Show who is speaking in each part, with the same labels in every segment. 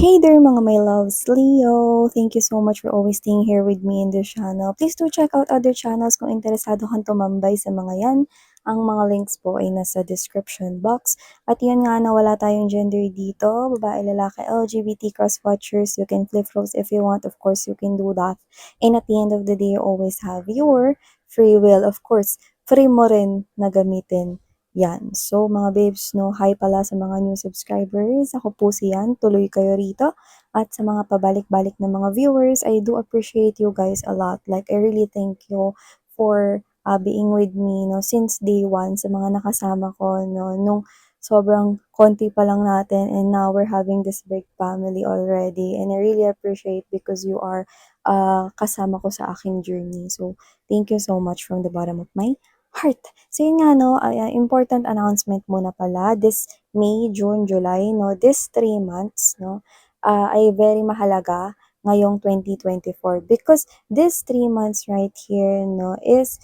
Speaker 1: Hey there mga my loves, Leo! Thank you so much for always staying here with me in this channel. Please do check out other channels kung interesado kang tumambay sa mga yan. Ang mga links po ay nasa description box. At yun nga na wala tayong gender dito, babae, lalaki, LGBT, cross-watchers, you can flip roles if you want. Of course, you can do that. And at the end of the day, you always have your free will. Of course, free mo rin na gamitin yan. So, mga babes, no, hi pala sa mga new subscribers. Ako po si Yan. Tuloy kayo rito. At sa mga pabalik-balik na mga viewers, I do appreciate you guys a lot. Like, I really thank you for being with me, no, since day one, sa mga nakasama ko, no, nung sobrang konti pa lang natin, and now we're having this big family already. And I really appreciate because you are kasama ko sa aking journey. So, thank you so much from the bottom of my heart. So yun nga no, important announcement muna pala this May, June, July, no, this 3 months, no, ay very mahalaga ngayong 2024 because this 3 months right here, no, is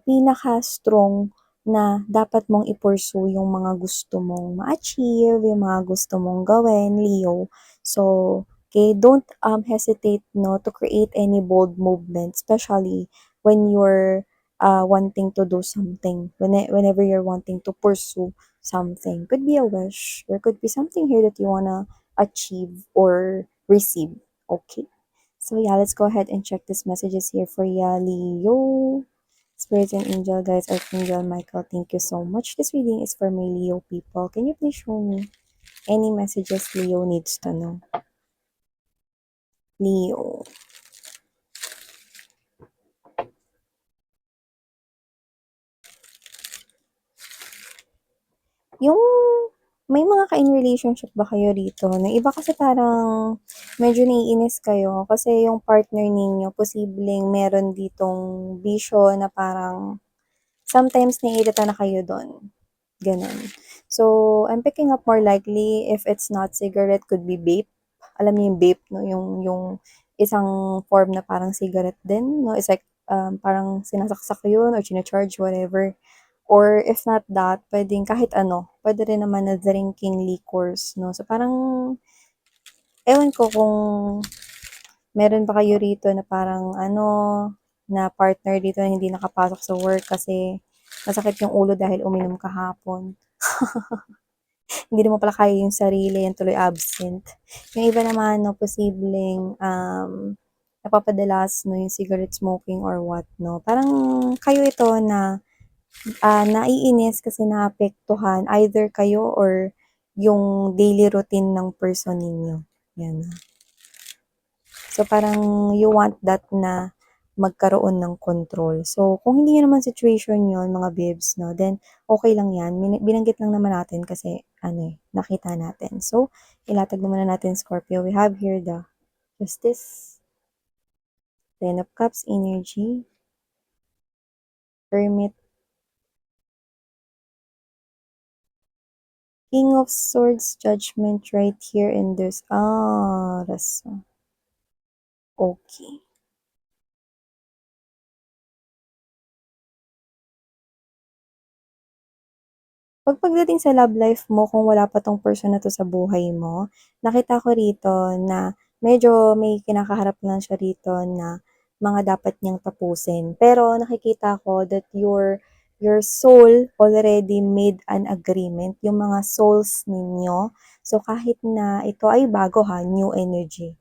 Speaker 1: pinaka-strong na dapat mong i-pursue yung mga gusto mong ma-achieve, yung mga gusto mong gawin, Leo. So, okay, don't hesitate no to create any bold movement, especially when you're wanting to do something, whenever you're wanting to pursue something. Could be a wish, or could be something here that you wanna achieve or receive. Okay. So yeah, let's go ahead and check these messages here for ya, Leo. Spirit and Angel, guys, Archangel Michael, thank you so much. This reading is for my Leo people. Can you please show me any messages Leo needs to know? Leo. Yung may mga ka-in relationship ba kayo dito? Na iba kasi parang medyo naiinis kayo kasi yung partner ninyo posibleng meron ditong bisyo na parang sometimes naiirita na kayo doon. Ganon. So, I'm picking up more likely if it's not cigarette, could be vape. Alam niyo yung vape, no? Yung isang form na parang cigarette din, no? It's like, parang sinasaksak yun or charge whatever. Or if not that, pwedeng kahit ano. Pwede rin naman na drinking liquors, no? So, parang, ewan ko kung meron ba kayo rito na parang ano, na partner dito na hindi nakapasok sa work kasi masakit yung ulo dahil uminom kahapon. Hindi mo pala kaya yung sarili, yan tuloy absent. Yung iba naman, no, posibleng napapadalas, no, yung cigarette smoking or what, no. Parang kayo ito na naiinis kasi naapektuhan either kayo or yung daily routine ng person ninyo. Yan. So, parang you want that na magkaroon ng control. So, kung hindi nyo naman situation yon mga bibs, no, then okay lang yan. Binanggit lang naman natin kasi, nakita natin. So, ilatag naman na natin Scorpio. We have here the Justice, Ten of Cups energy, Hermit, King of Swords, Judgment right here in this. Raso. Okay. Pagdating sa love life mo, kung wala pa 'tong person na 'to sa buhay mo, nakita ko rito na medyo may kinakaharap lang siya rito na mga dapat niyang tapusin. Pero nakikita ko that your soul already made an agreement, yung mga souls ninyo. So, kahit na ito ay bago ha, new energy.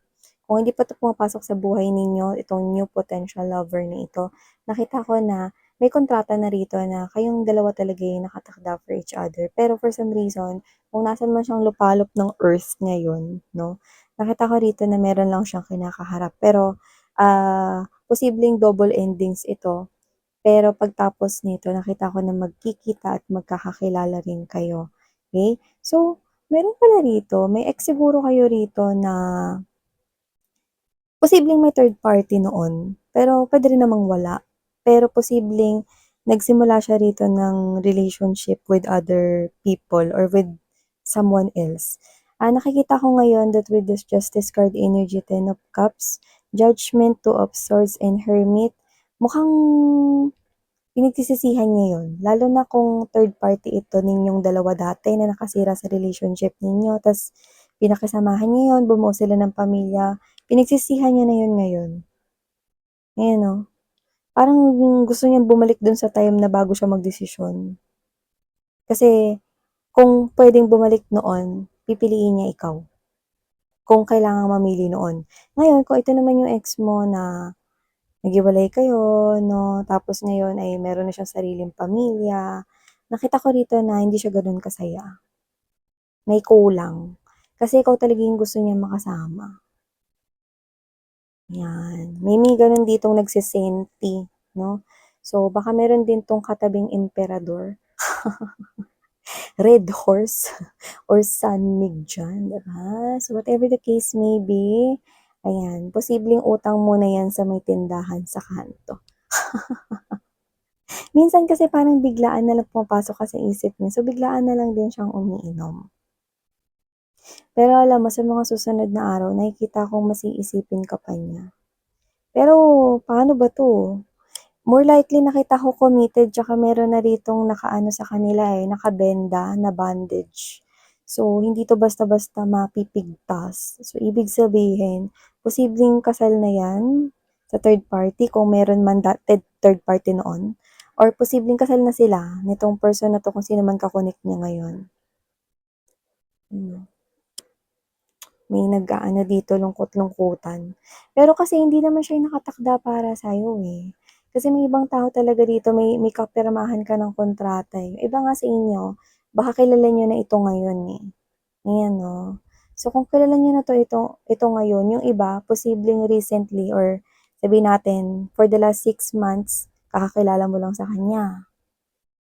Speaker 1: Kung hindi pa 'to pumapasok sa buhay ninyo, itong new potential lover na ito, nakita ko na may kontrata na rito na kayong dalawa talaga yung nakatakda for each other. Pero for some reason, kung nasan man siyang lupalop ng earth ngayon, no, nakita ko rito na meron lang siyang kinakaharap. Pero, posibleng double endings ito. Pero pagtapos nito, nakita ko na magkikita at magkakakilala rin kayo. Okay? So, meron pala rito, may ex siguro kayo rito na posibleng may third party noon, pero puwede rin namang wala. Pero posibleng nagsimula siya rito ng relationship with other people or with someone else. Nakikita ko ngayon that with this Justice card energy, Ten of Cups, Judgment, Two of Swords, and Hermit, mukhang pinagsisisihan niya yun. Lalo na kung third party ito ninyong dalawa dati na nakasira sa relationship ninyo. Tas pinakisamahan niya yun, bumuo sila ng pamilya, pinagsisihan niya na yun ngayon. Ayan o. Parang gusto niyang bumalik dun sa time na bago siya magdesisyon. Kasi kung pwedeng bumalik noon, pipiliin niya ikaw. Kung kailangang mamili noon. Ngayon, kung ito naman yung ex mo na naghiwalay kayo, no, tapos ngayon ay meron na siyang sariling pamilya, nakita ko rito na hindi siya gano'n kasaya. May kulang. Kasi ikaw talaga yung gusto niyang makasama. Yan. May gano'n ditong nagsisenti, no? So, baka meron din tong katabing emperador, red horse, or sun mig dyan, diba? So, whatever the case may be, ayan, posibleng utang muna yan sa may tindahan sa kanto. Minsan kasi parang biglaan na lang pumapasok ka sa isip niya, so biglaan na lang din siyang umiinom. Pero alam mo, sa mga susunod na araw, nakikita kong mas iisipin ka pa niya. Pero, paano ba to? More likely nakita ko committed tsaka meron na ritong nakaano sa kanila nakabenda na bandage. So, hindi to basta-basta mapipigtas. So, ibig sabihin, posibleng kasal na yan sa third party kung meron man third party noon. Or posibleng kasal na sila nitong person na to kung sino man kakonect niya ngayon. May nag-aano dito, lungkot-lungkutan. Pero kasi hindi naman siya yung nakatakda para sa'yo Kasi may ibang tao talaga dito, may kapirmahan ka ng kontrata Iba nga sa inyo, baka kilala niyo na ito ngayon Ayan 'no. So kung kilala niyo na 'to ngayon, yung iba posibleng recently or sabihin natin for the last 6 months, kakakilala mo lang sa kanya.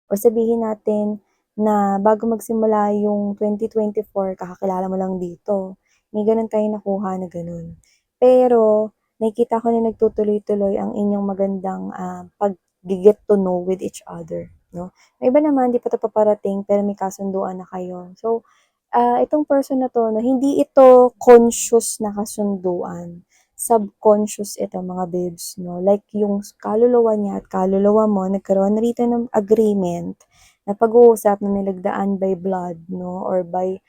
Speaker 1: Or sabihin natin na bago magsimula yung 2024 kakakilala mo lang dito. May gano'n tayong nakuha na gano'n. Pero nakikita ko na nagtutuloy-tuloy ang inyong magandang, pag-ge-get to know with each other, 'no. May iba naman di pa 'to paparating pero may kasunduan na kayo. So, itong person na 'to 'no, hindi ito conscious na kasunduan, subconscious ito mga babes 'no. Like yung kaluluwa niya at kaluluwa mo nagkaroon na rito ng agreement na pag-uusap na nilagdaan by blood 'no or by,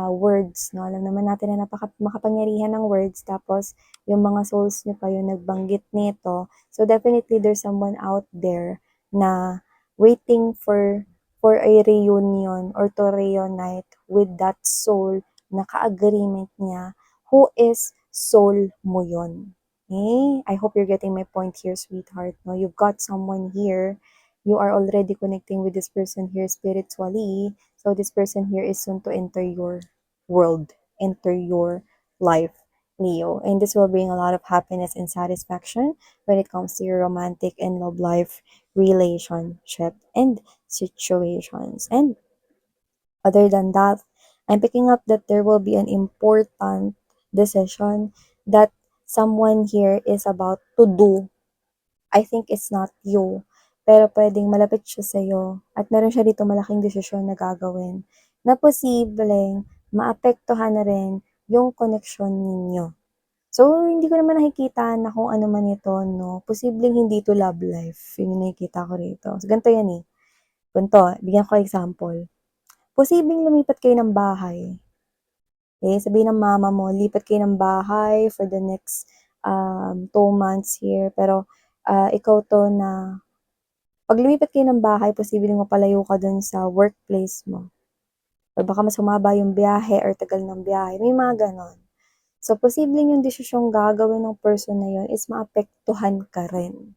Speaker 1: words 'no. Alam naman natin na makapangyarihan ng words tapos yung mga souls niyo pa yung nagbanggit nito. So, definitely there's someone out there na waiting for a reunion or to reunite with that soul na ka-agreement niya who is soul mo yun. Okay? I hope you're getting my point here, sweetheart. No, you've got someone here. You are already connecting with this person here spiritually. So this person here is soon to enter your world, enter your life, Leo. And this will bring a lot of happiness and satisfaction when it comes to your romantic and love life relationship and situations. And other than that, I'm picking up that there will be an important decision that someone here is about to do. I think it's not you, pero pwedeng malapit siya sa'yo at meron siya dito malaking desisyon na gagawin na posibleng maapektuhan na rin yung connection ninyo. So, hindi ko naman nakikita na kung ano man ito, no? Posibleng hindi to love life. Yun yung nakikita ko rito. So, ganito yan Ganito, bigyan ko example. Posibleng lumipat kayo ng bahay. Okay, sabihin ng mama mo, lipat kayo ng bahay for the next 2 months here. Pero ikaw to na, pag lumipat kayo ng bahay, posibleng mapalayo ka dun sa workplace mo. Or baka mas humaba yung biyahe or tagal ng biyahe. May mga ganon. So, posibleng yung desisyong gagawin ng person na yun is maapektuhan ka rin.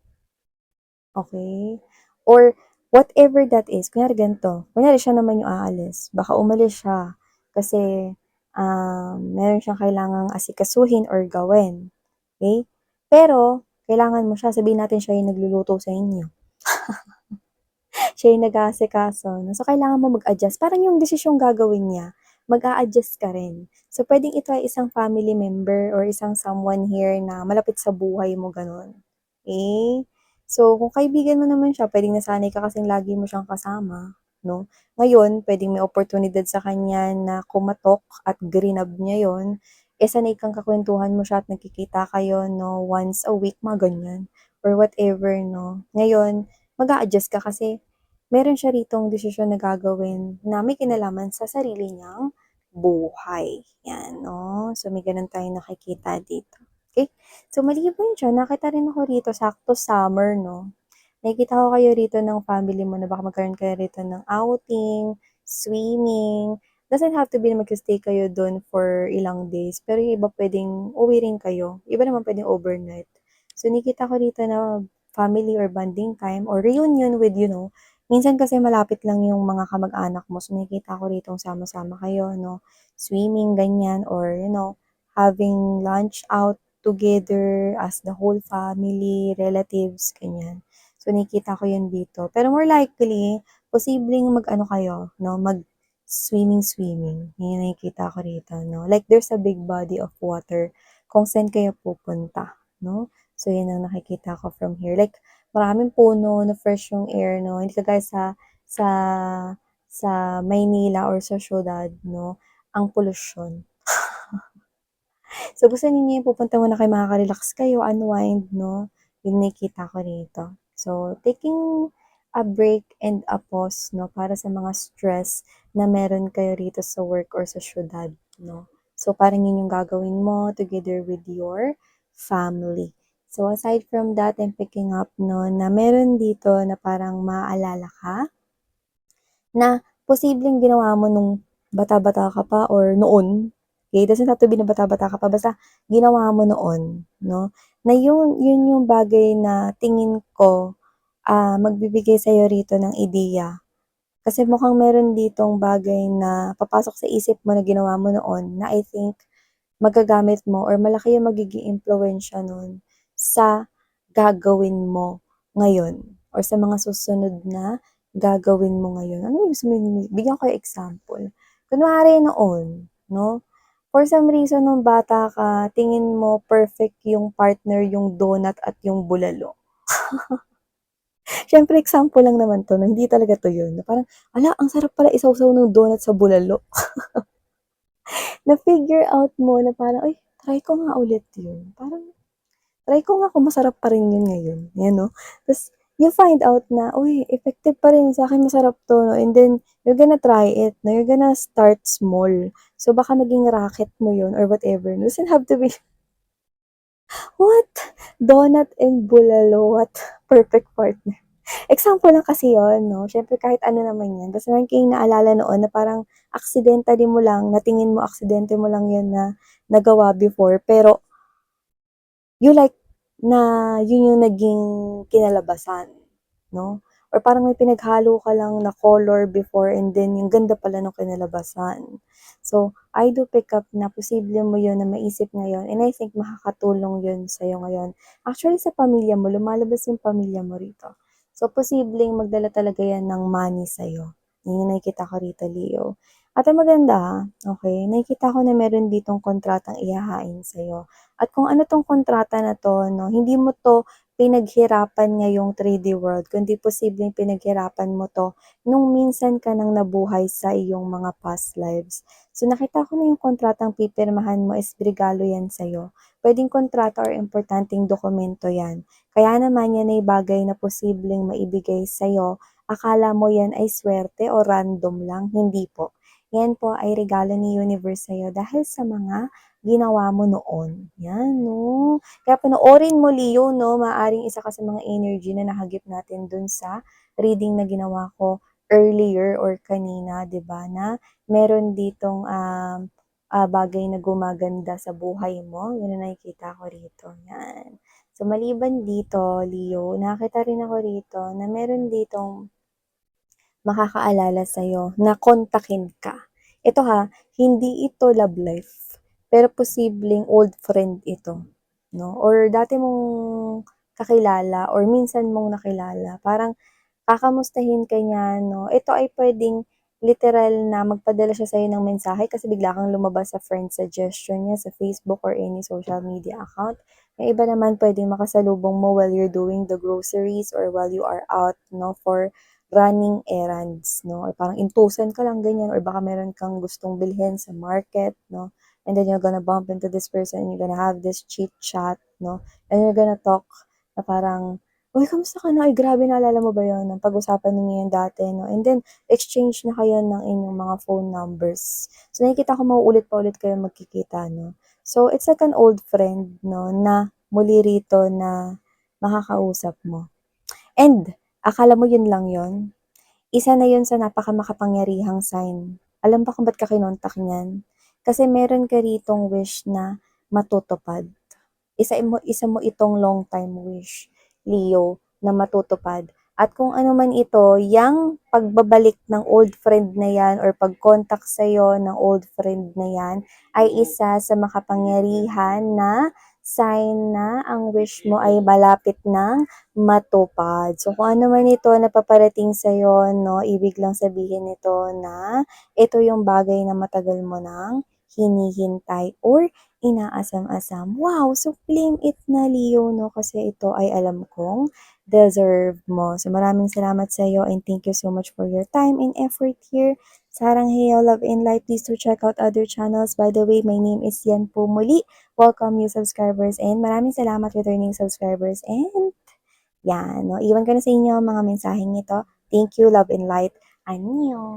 Speaker 1: Okay? Or whatever that is, kunyari ganito, kunyari siya naman yung aalis, baka umalis siya kasi meron siyang kailangang asikasuhin or gawin. Okay? Pero, kailangan mo siya, sabihin natin siya yung nagluluto sa inyo. Siya yung nag-aasikaso. No? So, kailangan mo mag-adjust. Parang yung desisyong gagawin niya, mag-a-adjust ka rin. So, pwedeng ito ay isang family member or isang someone here na malapit sa buhay mo, ganun. Okay? So, kung kaibigan mo naman siya, pwedeng nasanay ka kasing lagi mo siyang kasama. No? Ngayon, pwedeng may oportunidad sa kanya na kumatok at grinab niya yon sanay kang kakwentuhan mo siya at nagkikita kayo, no, once a week, mga ganyan. Or whatever, no. Ngayon, mag-a-adjust ka kasi meron siya ritong desisyon na gagawin na may kinalaman sa sarili niyang buhay. Yan, no? So, may ganun tayong nakikita dito. Okay? So, maliban dyan, nakita rin ako rito, sakto summer, no? Nakikita ko kayo rito ng family mo na baka magkaroon kayo rito ng outing, swimming. Doesn't have to be na mag-stay kayo doon for ilang days. Pero yung iba pwedeng uwi rin kayo. Iba naman pwedeng overnight. So, nakikita ko rito na family or bonding time or reunion with, minsan kasi malapit lang yung mga kamag-anak mo. So, nakikita ko rito sama-sama kayo, no? Swimming, ganyan, or, having lunch out together as the whole family, relatives, ganyan. So, nakikita ko yun dito. Pero more likely, posibleng mag-ano kayo, no? Mag-swimming. Yun yung nakikita ko rito, no? Like, there's a big body of water kung saan kayo pupunta, no? So, yun ang nakikita ko from here. Like, maraming puno, na fresh yung air, no? Hindi kagaya sa, sa Maynila or sa syudad, no? Ang pollution. So, gusto ninyo yung pupunta muna kayo, makaka-relax kayo, unwind, no? Yung nakikita ko rito. So, taking a break and a pause, no? Para sa mga stress na meron kayo rito sa work or sa syudad, no? So, parang yun yung gagawin mo together with your family. So, aside from that, I'm picking up, no, na meron dito na parang maaalala ka na posibleng ginawa mo nung bata-bata ka pa or noon. Okay, doesn't have to be na bata-bata ka pa, basta ginawa mo noon, no? Na yun yung bagay na tingin ko, magbibigay sa'yo rito ng ideya. Kasi mukhang meron ditong bagay na papasok sa isip mo na ginawa mo noon na I think magagamit mo or malaki yung magiging impluwensya nun sa gagawin mo ngayon or sa mga susunod na gagawin mo ngayon. Ano yung sabihin, bigyan ko yung example. Kunwari noon, no? For some reason, nung bata ka, tingin mo perfect yung partner, yung donut at yung bulalo. Siyempre, example lang naman to, no? Hindi talaga to yun. Parang, ala, ang sarap pala isawsaw ng donut sa bulalo. Na-figure out mo na parang, ay, try ko nga ulit yun. Parang, try ko nga kung masarap pa rin yun ngayon. Yan, no? Tapos, you find out na, uy, effective pa rin sa akin, masarap to, no? And then, you're gonna try it, no? You're gonna start small. So, baka maging racket mo yun or whatever. It doesn't have to be, what? Donut and bulalo, what? Perfect partner. Example lang kasi yon, no? Siyempre kahit ano naman yan. Basta meron kayong naalala noon na parang accidentally mo lang, natingin mo, aksidente mo lang yan na nagawa before. Pero, you like na yun yung naging kinalabasan, no? Or parang may pinaghalo ka lang na color before and then yung ganda pala ng kinalabasan. So, I do pick up na posible mo yun na maisip ngayon and I think makakatulong yun sa'yo ngayon. Actually, sa pamilya mo, lumalabas yung pamilya mo rito. So, posibleng magdala talaga yan ng money sa'yo. Yun yung nakikita ko rito, Leo. At ang maganda, okay, nakikita ko na meron ditong kontratang ihahain sa'yo. At kung ano 'tong kontrata na 'to 'no, hindi mo 'to pinaghirapan ngayong 3D world, kundi posibleng pinaghirapan mo 'to nung minsan ka nang nabuhay sa iyong mga past lives. So, nakita ko na yung kontratang pipirmahan mo is regalo yan sa'yo. Puwedeng kontrata or importanteng dokumento yan. Kaya naman yan ay bagay na posibleng maibigay sa'yo. Akala mo yan ay swerte o random lang, hindi po. Yan po ay regalo ni universe sa'yo dahil sa mga ginawa mo noon. Yan, no? Kaya panoorin mo, Leo, no? Maaring isa ka sa mga energy na nahagip natin dun sa reading na ginawa ko earlier or kanina, di ba? Na meron ditong bagay na gumaganda sa buhay mo. Yun ang nakikita ko rito. Yan. So, maliban dito, Leo, nakita rin ako rito na meron ditong makakaalala sa'yo na kontakin ka. Ito ha, hindi ito love life, pero posibleng old friend ito, no? Or dati mong kakilala or minsan mong nakilala. Parang kakamustahin ka niya, no? Ito ay pwedeng literal na magpadala siya sa'yo ng mensahe kasi bigla kang lumabas sa friend suggestion niya sa Facebook or any social media account. Yung iba naman pwedeng makasalubong mo while you're doing the groceries or while you are out, no, for running errands, no? Or parang intusan ka lang ganyan or baka meron kang gustong bilhin sa market, no? And then you're gonna bump into this person and you're gonna have this chit chat, no? And you're gonna talk na parang, "Uy, kamusta ka na? Ay, grabe naalala mo ba 'yun nung pag-usapan ninyo 'yan dati 'no?" And then exchange na kayo ng inyong mga phone numbers. So, nakikita ko mauulit pa ulit kayong magkikita 'no. So, it's like an old friend 'no, na muli rito na makakausap mo. And akala mo 'yun lang 'yun? Isa na 'yun sa napakamakapangyarihang sign. Alam ba kung ba't ka kinontak niyan? Kasi meron ka ritong wish na matutupad. Isa mo itong long time wish, Leo, na matutupad. At kung ano man ito, yang pagbabalik ng old friend na yan or pag-contact sa'yo ng old friend na yan ay isa sa makapangyarihan na sign na ang wish mo ay malapit ng matupad. So, kung ano man ito na paparating sa'yo, no, ibig lang sabihin nito na ito yung bagay na matagal mo nang hinihintay or inaasam-asam. Wow! So, claim it na, Leo, no? Kasi ito ay alam kong deserve mo. So, maraming salamat sa iyo and thank you so much for your time and effort here. Sarang Heyo, Love and Light. Please do check out other channels. By the way, my name is Yan po muli. Welcome new subscribers and maraming salamat returning subscribers. And yan, no? Iwan ko na sa inyo ang mga mensaheng ito. Thank you, Love and Light. Annyeong!